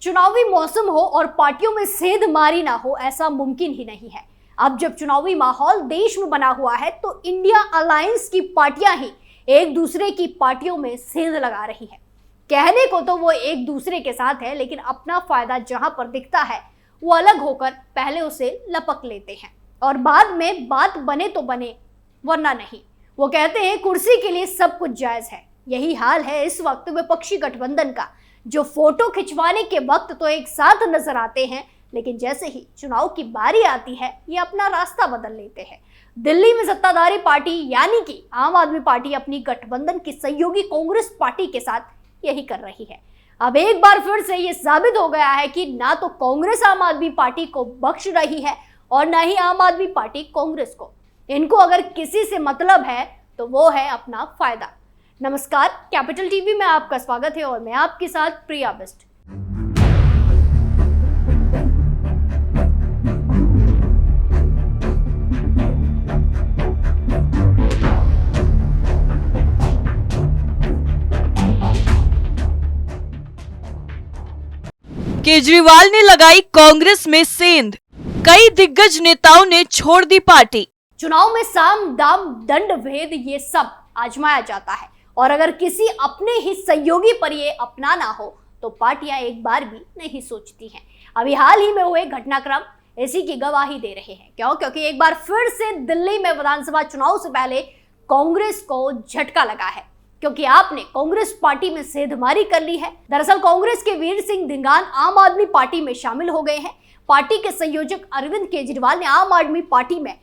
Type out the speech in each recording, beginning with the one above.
चुनावी मौसम हो और पार्टियों में सेंधमारी ना हो, ऐसा मुमकिन ही नहीं है। अब जब चुनावी माहौल देश में बना हुआ है तो इंडिया अलायंस की पार्टियां ही एक दूसरे की पार्टियों में सेंध लगा रही है। कहने को तो वो एक दूसरे के साथ है, लेकिन अपना फायदा जहां पर दिखता है वो अलग होकर पहले उसे लपक लेते हैं और बाद में बात बने तो बने वरना नहीं। वो कहते हैं कुर्सी के लिए सब कुछ जायज है। यही हाल है इस वक्त विपक्षी गठबंधन का, जो फोटो खिंचवाने के वक्त तो एक साथ नजर आते हैं, लेकिन जैसे ही चुनाव की बारी आती है ये अपना रास्ता बदल लेते हैं। दिल्ली में सत्ताधारी पार्टी यानी कि आम आदमी पार्टी अपनी गठबंधन की सहयोगी कांग्रेस पार्टी के साथ यही कर रही है। अब एक बार फिर से ये साबित हो गया है कि ना तो कांग्रेस आम आदमी पार्टी को बख्श रही है और ना ही आम आदमी पार्टी कांग्रेस को। इनको अगर किसी से मतलब है तो वो है अपना फायदा। नमस्कार, कैपिटल टीवी में आपका स्वागत है और मैं आपके साथ प्रिया बिस्ट। केजरीवाल ने लगाई कांग्रेस में सेंध, कई दिग्गज नेताओं ने छोड़ दी पार्टी। चुनाव में साम दाम दंड भेद ये सब आजमाया जाता है और अगर किसी अपने ही सहयोगी पर ये अपनाना हो तो पार्टियां एक बार भी नहीं सोचती हैं। अभी हाल ही में हुए घटनाक्रम इसी की गवाही दे रहे हैं। क्यों? क्योंकि एक बार फिर से दिल्ली में विधानसभा चुनाव से पहले कांग्रेस को झटका लगा है, क्योंकि आपने कांग्रेस पार्टी में सेंधमारी कर ली है। दरअसल कांग्रेस के वीर सिंह धिंगान आम आदमी पार्टी में शामिल हो गए हैं। पार्टी के संयोजक अरविंद केजरीवाल ने आम आदमी पार्टी में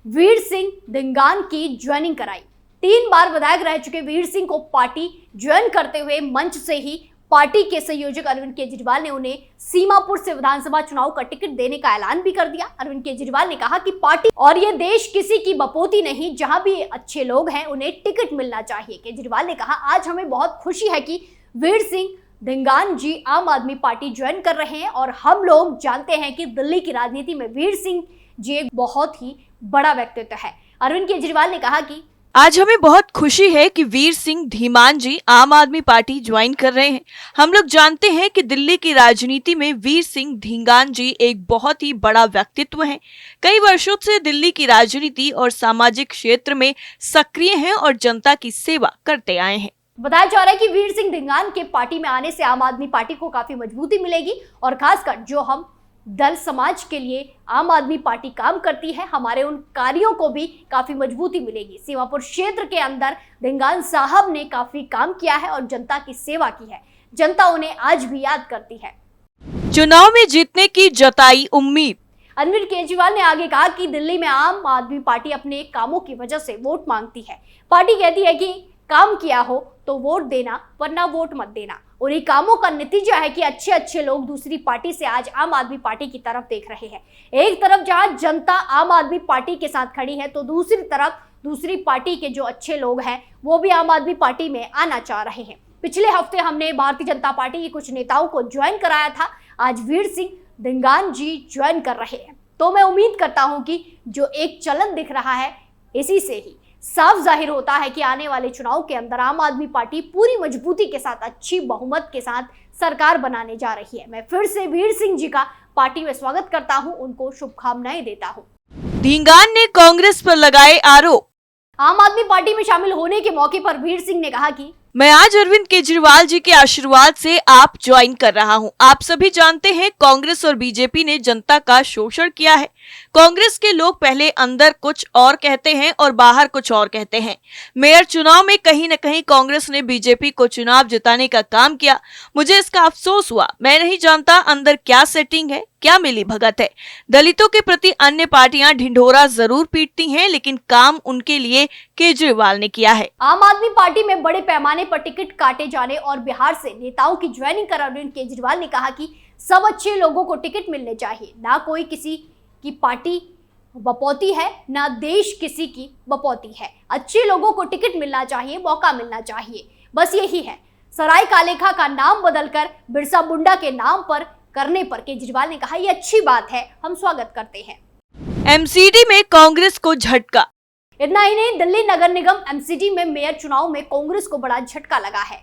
वीर सिंह धिंगान की ज्वाइनिंग कराई। 3 बार विधायक रह चुके वीर सिंह को पार्टी ज्वाइन करते हुए मंच से ही पार्टी के संयोजक अरविंद केजरीवाल ने उन्हें सीमापुर से विधानसभा चुनाव का टिकट देने का ऐलान भी कर दिया। अरविंद केजरीवाल ने कहा कि पार्टी और ये देश किसी की बपोती नहीं, जहां भी अच्छे लोग हैं उन्हें टिकट मिलना चाहिए। केजरीवाल ने कहा, आज हमें बहुत खुशी है कि वीर सिंह धिंगान जी आम आदमी पार्टी ज्वाइन कर रहे हैं और हम लोग जानते हैं कि दिल्ली की राजनीति में वीर सिंह जी एक बहुत ही बड़ा व्यक्तित्व है। अरविंद केजरीवाल ने कहा कि आज हमें बहुत खुशी है कि वीर सिंह धीमान जी आम आदमी पार्टी ज्वाइन कर रहे हैं। हम लोग जानते हैं कि दिल्ली की राजनीति में वीर सिंह धिंगान जी एक बहुत ही बड़ा व्यक्तित्व हैं। कई वर्षों से दिल्ली की राजनीति और सामाजिक क्षेत्र में सक्रिय हैं और जनता की सेवा करते आए हैं। बताया जा रहा है कि वीर सिंह धिंगान के पार्टी में आने से आम आदमी पार्टी को काफी मजबूती मिलेगी और खासकर जो हम दल समाज के लिए आम आदमी पार्टी काम करती है, हमारे उन कार्यों को भी काफी मजबूती मिलेगी। सीमापुर क्षेत्र के अंदर धिंगान साहब ने काफी काम किया है और जनता की सेवा की है। जनता उन्हें आज भी याद करती है। चुनाव में जीतने की जताई उम्मीद। अरविंद केजरीवाल ने आगे कहा कि दिल्ली में आम आदमी पार्टी अपने कामों की वजह से वोट मांगती है। पार्टी कहती है कि काम किया हो तो वोट देना, वरना वोट मत देना। और ये कामों का नतीजा है कि अच्छे अच्छे लोग दूसरी पार्टी से आज आम आदमी पार्टी की तरफ देख रहे हैं। एक तरफ जहां जनता आम आदमी पार्टी के साथ खड़ी है तो दूसरी तरफ दूसरी पार्टी के जो अच्छे लोग हैं वो भी आम आदमी पार्टी में आना चाह रहे हैं। पिछले हफ्ते हमने भारतीय जनता पार्टी के कुछ नेताओं को ज्वाइन कराया था, आज वीर सिंह धिंगान जी ज्वाइन कर रहे हैं। तो मैं उम्मीद करता हूं कि जो एक चलन दिख रहा है इसी से ही साफ जाहिर होता है कि आने वाले चुनाव के अंदर आम आदमी पार्टी पूरी मजबूती के साथ अच्छी बहुमत के साथ सरकार बनाने जा रही है। मैं फिर से वीर सिंह जी का पार्टी में स्वागत करता हूं, उनको शुभकामनाएं देता हूं। धिंगान ने कांग्रेस पर लगाए आरोप। आम आदमी पार्टी में शामिल होने के मौके पर वीर सिंह ने कहा कि मैं आज अरविंद केजरीवाल जी के आशीर्वाद से आप ज्वाइन कर रहा हूं। आप सभी जानते हैं कांग्रेस और बीजेपी ने जनता का शोषण किया है। कांग्रेस के लोग पहले अंदर कुछ और कहते हैं और बाहर कुछ और कहते हैं। मेयर चुनाव में कहीं न कहीं कांग्रेस ने बीजेपी को चुनाव जिताने का काम किया। मुझे इसका अफसोस हुआ। मैं नहीं जानता अंदर क्या सेटिंग है, क्या मिली भगत है। दलितों के प्रति अन्य पार्टियां ढिंढोरा जरूर पीटती हैं, लेकिन काम उनके लिए केजरीवाल ने किया है। आम आदमी पार्टी में बड़े पैमाने पर टिकट काटे जाने और बिहार से नेताओं की ज्वाइनिंग कर अरविंद केजरीवाल ने कहा कि सब अच्छे लोगों को टिकट मिलने चाहिए। ना कोई किसी की पार्टी बपौती है, ना देश किसी की बपौती है। अच्छे लोगों को टिकट मिलना चाहिए, मौका मिलना चाहिए, बस यही है। सराय कालेखा का नाम बदलकर बिरसा मुंडा के नाम पर करने पर केजरीवाल ने कहा, यह अच्छी बात है, हम स्वागत करते हैं। एमसीडी में कांग्रेस को झटका। इतना ही नहीं, दिल्ली नगर निगम एमसीडी में मेयर चुनाव में कांग्रेस को बड़ा झटका लगा है,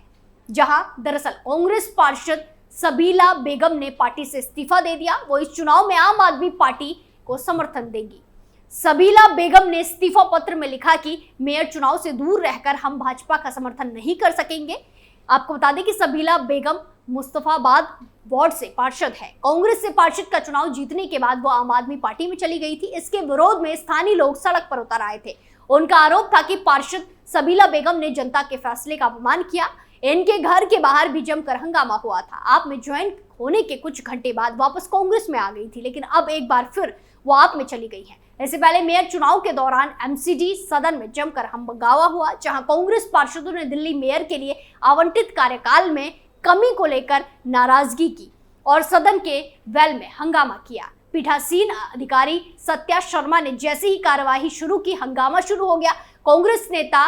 जहां दरअसल कांग्रेस पार्षद सबीला बेगम ने पार्टी से इस्तीफा दे दिया। वो इस चुनाव में आम आदमी पार्टी को समर्थन देंगी। सबीला बेगम ने इस्तीफा पत्र में लिखा कि मेयर चुनाव से दूर रहकर हम भाजपा का समर्थन नहीं कर सकेंगे। आपको बता दें कि सबीला बेगम मुस्तफाबाद वार्ड से पार्षद है। कांग्रेस से पार्षद का चुनाव जीतने के बाद वो आम आदमी पार्टी में चली गई थी। इसके विरोध में स्थानीय लोग सड़क पर उतर आए थे। उनका आरोप था कि पार्षद सबीला बेगम ने जनता के फैसले का अपमान किया। इनके घर के बाहर भी जमकर हंगामा हुआ था। आप में ज्वाइन होने के कुछ घंटे बाद वापस कांग्रेस में आ गई थी, लेकिन अब एक बार फिर वो आप में चली गई है। इससे पहले मेयर चुनाव के दौरान एमसीडी सदन में जमकर हंगामा हुआ, जहां कांग्रेस पार्षदों ने दिल्ली मेयर के लिए आवंटित कार्यकाल में कमी को लेकर नाराजगी की और सदन के वेल में हंगामा किया। पीठासीन अधिकारी सत्या शर्मा ने जैसे ही कार्यवाही शुरू की, हंगामा शुरू हो गया। कांग्रेस नेता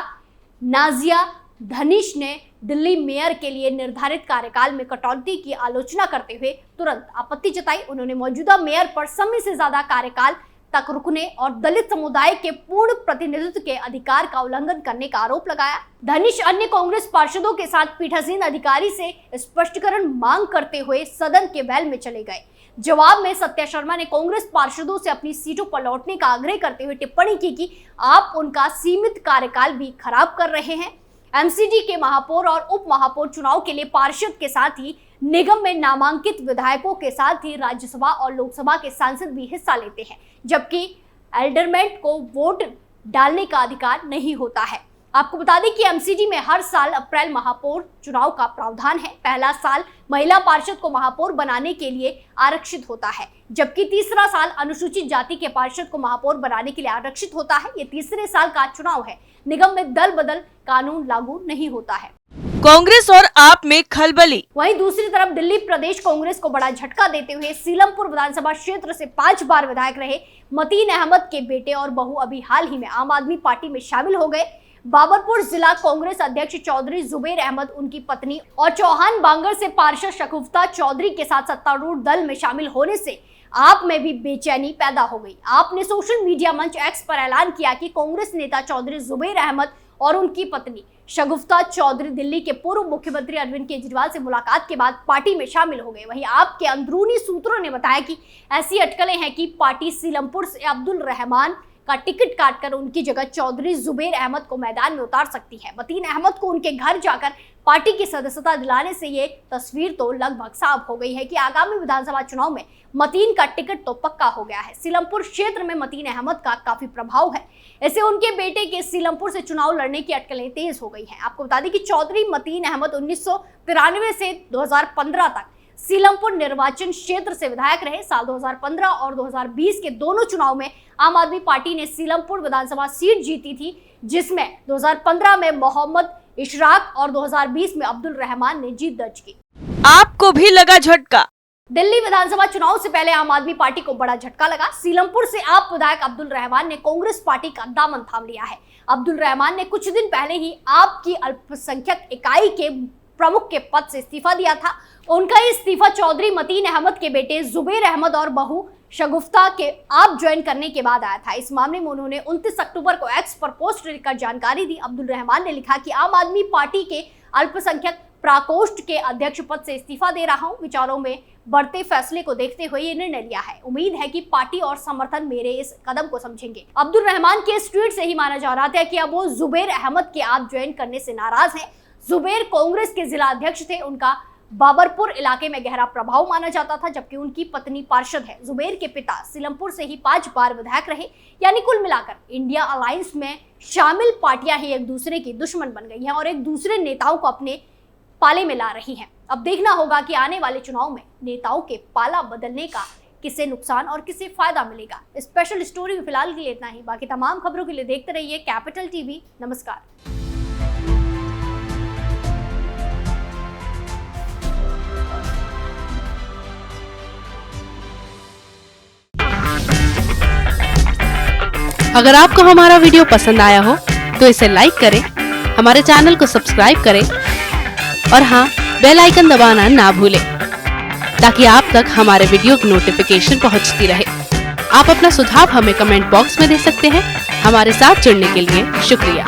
नाजिया धनीश ने दिल्ली मेयर के लिए निर्धारित कार्यकाल में कटौती की आलोचना करते हुए तुरंत आपत्ति जताई। उन्होंने मौजूदा मेयर पर समय से ज्यादा कार्यकाल तक रुकने और दलित समुदाय के पूर्ण प्रतिनिधित्व के अधिकार का उल्लंघन करने का आरोप लगाया। धनीश अन्य कांग्रेस पार्षदों के साथ पीठासीन अधिकारी से स्पष्टीकरण मांग करते हुए सदन के वेल में चले गए। जवाब में सत्या शर्मा ने कांग्रेस पार्षदों से अपनी सीटों पर लौटने का आग्रह करते हुए टिप्पणी की कि आप उनका सीमित कार्यकाल भी खराब कर रहे हैं। एमसीडी के महापौर और उप महापौर चुनाव के लिए पार्षद के साथ ही निगम में नामांकित विधायकों के साथ ही राज्यसभा और लोकसभा के सांसद भी हिस्सा लेते हैं, जबकि एल्डरमेंट को वोट डालने का अधिकार नहीं होता है। आपको बता दें कि एमसीडी में हर साल अप्रैल महापौर चुनाव का प्रावधान है। पहला साल महिला पार्षद को महापौर बनाने के लिए आरक्षित होता है, जबकि तीसरा साल अनुसूचित जाति के पार्षद को महापौर बनाने के लिए आरक्षित होता है। ये तीसरे साल का चुनाव है। निगम में दल बदल कानून लागू नहीं होता है। कांग्रेस और आप में खलबली। वहीं दूसरी तरफ दिल्ली प्रदेश कांग्रेस को बड़ा झटका देते हुए सीलमपुर विधानसभा क्षेत्र से 5 बार विधायक रहे मतीन अहमद के बेटे और बहू अभी हाल ही में आम आदमी पार्टी में शामिल हो गए। बाबरपुर जिला कांग्रेस अध्यक्ष चौधरी जुबेर अहमद, उनकी पत्नी और चौहान बांगर से पार्षद शगुफ्ता चौधरी के साथ सत्तारूढ़ दल में शामिल होने से आप में भी बेचैनी पैदा हो गई। आपने सोशल मीडिया मंच एक्स पर ऐलान किया कि कांग्रेस नेता चौधरी जुबेर अहमद और उनकी पत्नी शगुफ्ता चौधरी दिल्ली के पूर्व मुख्यमंत्री अरविंद केजरीवाल से मुलाकात के बाद पार्टी में शामिल हो गए। वहीं आपके अंदरूनी सूत्रों ने बताया कि ऐसी अटकलें हैं कि पार्टी सीलमपुर से अब्दुल रहमान का टिकट काटकर उनकी जगह चौधरी जुबेर अहमद को मैदान में उतार सकती है। मतीन अहमद को उनके घर जाकर पार्टी की सदस्यता दिलाने से ये तस्वीर तो लगभग साफ हो गई है कि आगामी विधानसभा चुनाव में मतीन का टिकट तो पक्का हो गया है। सीलमपुर क्षेत्र में मतीन अहमद का काफी प्रभाव है। ऐसे उनके बेटे के सीलमपुर से चुनाव लड़ने की अटकलें तेज हो गई हैं। आपको बता दें कि चौधरी मतीन अहमद 1993 से 2015 तक सीलमपुर निर्वाचन क्षेत्र से विधायक रहे। साल 2015 और 2020 के दोनों चुनाव में आम आदमी पार्टी ने सीलमपुर विधानसभा सीट जीती थी, जिसमें 2015 में मोहम्मद इशराक और 2020 में अब्दुल रहमान ने जीत दर्ज की। आपको भी लगा झटका? दिल्ली विधानसभा चुनाव से पहले आम आदमी पार्टी को बड़ा झटका लगा। सीलमपुर से आप विधायक अब्दुल रहमान ने कांग्रेस पार्टी का दामन थाम लिया है। अब्दुल रहमान ने कुछ दिन पहले ही आपकी अल्पसंख्यक इकाई के प्रमुख के पद से इस्तीफा दिया था। उनका इस्तीफा चौधरी मतीन अहमद के बेटे जुबेर अहमद और बहू शगुफ्ता के आप ज्वाइन करने के बाद आया था। इस मामले में उन्होंने 29 अक्टूबर को एक्स पर पोस्ट लिखकर जानकारी दी। अब्दुल रहमान ने लिखा कि आम आदमी पार्टी के अल्पसंख्यक प्रकोष्ठ के अध्यक्ष पद से इस्तीफा दे रहा हूं। विचारों में बढ़ते फैसले को देखते हुए ये निर्णय लिया है। उम्मीद है कि पार्टी और समर्थन मेरे इस कदम को समझेंगे। अब्दुल रहमान के इस ट्वीट से ही माना जा रहा था कि अब वो जुबेर अहमद के आप ज्वाइन करने से नाराज हैं। जुबेर कांग्रेस के जिला अध्यक्ष थे। उनका बाबरपुर इलाके में गहरा प्रभाव माना जाता था, जबकि उनकी पत्नी पार्षद है। जुबेर के पिता सीलमपुर से ही 5 बार विधायक रहे। यानी कुल मिलाकर इंडिया अलायंस में शामिल पार्टियां ही एक दूसरे की दुश्मन बन गई हैं और एक दूसरे नेताओं को अपने पाले में ला रही हैं। अब देखना होगा कि आने वाले चुनाव में नेताओं के पाला बदलने का किसे नुकसान और किसे फायदा मिलेगा। स्पेशल स्टोरी में फिलहाल के लिए इतना ही। बाकी तमाम खबरों के लिए देखते रहिए कैपिटल टीवी। नमस्कार। अगर आपको हमारा वीडियो पसंद आया हो तो इसे लाइक करें, हमारे चैनल को सब्सक्राइब करें और हाँ, बेल आइकन दबाना ना भूलें ताकि आप तक हमारे वीडियो की नोटिफिकेशन पहुंचती रहे। आप अपना सुझाव हमें कमेंट बॉक्स में दे सकते हैं। हमारे साथ जुड़ने के लिए शुक्रिया।